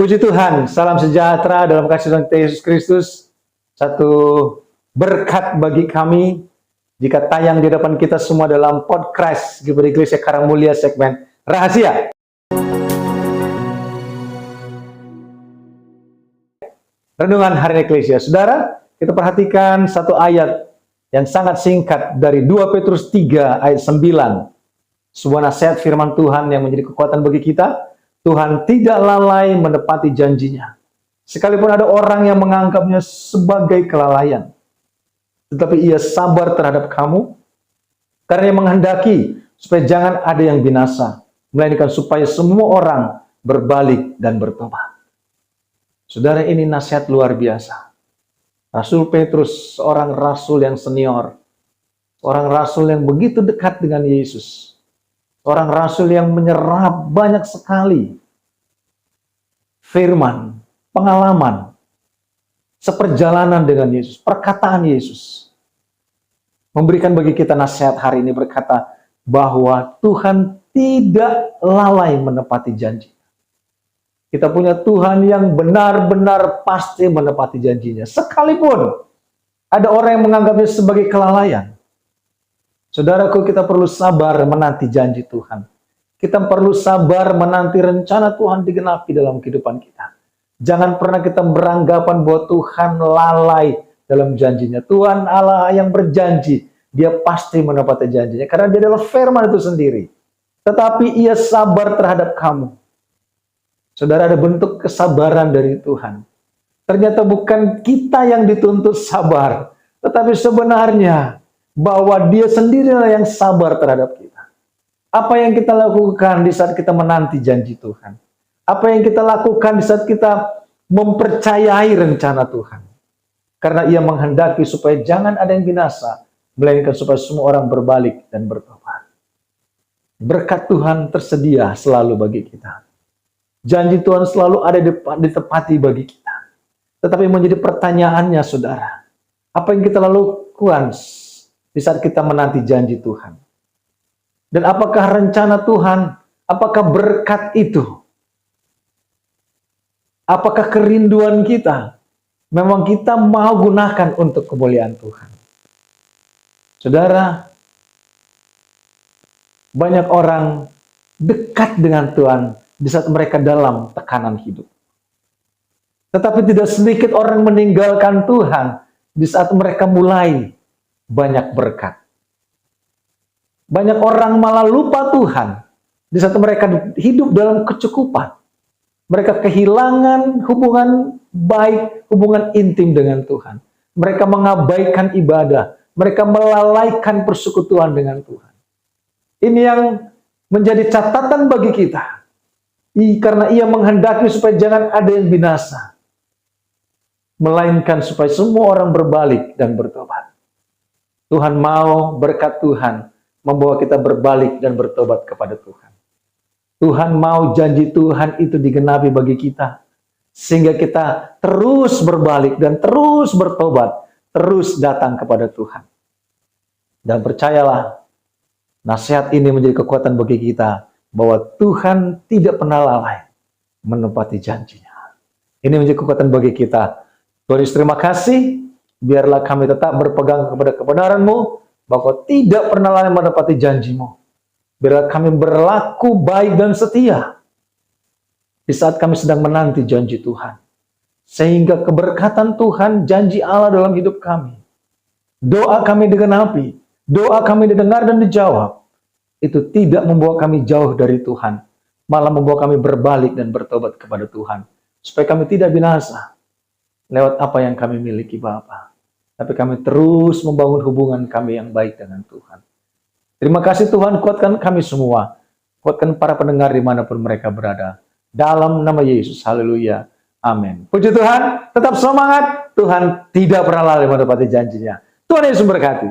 Puji Tuhan, salam sejahtera dalam kasih Tuhan kita Yesus Kristus. Satu berkat bagi kami jika tayang di depan kita semua dalam podcast Gibran Iglesia Karangmulia segmen Rahasia. Renungan Harian Eklesia. Saudara, kita perhatikan satu ayat yang sangat singkat dari 2 Petrus 3 ayat 9. Sebuah nasihat firman Tuhan yang menjadi kekuatan bagi kita. Tuhan tidak lalai menepati janjinya. Sekalipun ada orang yang menganggapnya sebagai kelalaian, tetapi ia sabar terhadap kamu, karena ia menghendaki supaya jangan ada yang binasa, melainkan supaya semua orang berbalik dan bertobat. Saudara, ini nasihat luar biasa. Rasul Petrus, seorang rasul yang senior, seorang rasul yang begitu dekat dengan Yesus, seorang rasul yang menyerap banyak sekali firman, pengalaman, seperjalanan dengan Yesus, perkataan Yesus. Memberikan bagi kita nasihat hari ini, berkata bahwa Tuhan tidak lalai menepati janji. Kita punya Tuhan yang benar-benar pasti menepati janjinya. Sekalipun ada orang yang menganggapnya sebagai kelalaian. Saudaraku, kita perlu sabar menanti janji Tuhan. Kita perlu sabar menanti rencana Tuhan digenapi dalam kehidupan kita. Jangan pernah kita beranggapan bahwa Tuhan lalai dalam janjinya. Tuhan Allah yang berjanji, Dia pasti menepati janjinya. Karena Dia adalah firman itu sendiri. Tetapi Ia sabar terhadap kamu. Saudara, ada bentuk kesabaran dari Tuhan. Ternyata bukan kita yang dituntut sabar. Tetapi sebenarnya bahwa Dia sendirilah yang sabar terhadap kita. Apa yang kita lakukan di saat kita menanti janji Tuhan? Apa yang kita lakukan di saat kita mempercayai rencana Tuhan? Karena Ia menghendaki supaya jangan ada yang binasa, melainkan supaya semua orang berbalik dan bertobat. Berkat Tuhan tersedia selalu bagi kita. Janji Tuhan selalu ada ditepati bagi kita. Tetapi menjadi pertanyaannya, saudara, apa yang kita lakukan di saat kita menanti janji Tuhan? Dan apakah rencana Tuhan, apakah berkat itu, apakah kerinduan kita, memang kita mau gunakan untuk kemuliaan Tuhan? Saudara, banyak orang dekat dengan Tuhan di saat mereka dalam tekanan hidup. Tetapi tidak sedikit orang meninggalkan Tuhan di saat mereka mulai banyak berkat. Banyak orang malah lupa Tuhan di saat mereka hidup dalam kecukupan. Mereka kehilangan hubungan baik, hubungan intim dengan Tuhan. Mereka mengabaikan ibadah. Mereka melalaikan persekutuan dengan Tuhan. Ini yang menjadi catatan bagi kita. Karena Ia menghendaki supaya jangan ada yang binasa, melainkan supaya semua orang berbalik dan bertobat. Tuhan mau berkat Tuhan membawa kita berbalik dan bertobat kepada Tuhan. Tuhan mau janji Tuhan itu digenapi bagi kita, sehingga kita terus berbalik dan terus bertobat, terus datang kepada Tuhan. Dan percayalah, nasihat ini menjadi kekuatan bagi kita, bahwa Tuhan tidak pernah lalai menepati janjinya. Ini menjadi kekuatan bagi kita. Tuhan Yesus, terima kasih. Biarlah kami tetap berpegang kepada kebenaran-Mu, bahwa tidak pernah lalai menepati janji-Mu. Biarlah kami berlaku baik dan setia di saat kami sedang menanti janji Tuhan. Sehingga keberkatan Tuhan, janji Allah dalam hidup kami, doa kami digenapi, doa kami didengar dan dijawab. Itu tidak membawa kami jauh dari Tuhan, malah membawa kami berbalik dan bertobat kepada Tuhan. Supaya kami tidak binasa lewat apa yang kami miliki Bapa. Tapi kami terus membangun hubungan kami yang baik dengan Tuhan. Terima kasih Tuhan, kuatkan kami semua. Kuatkan para pendengar dimanapun mereka berada. Dalam nama Yesus, haleluya, amin. Puji Tuhan, tetap semangat. Tuhan tidak pernah lalai menepati janjinya. Tuhan Yesus memberkati.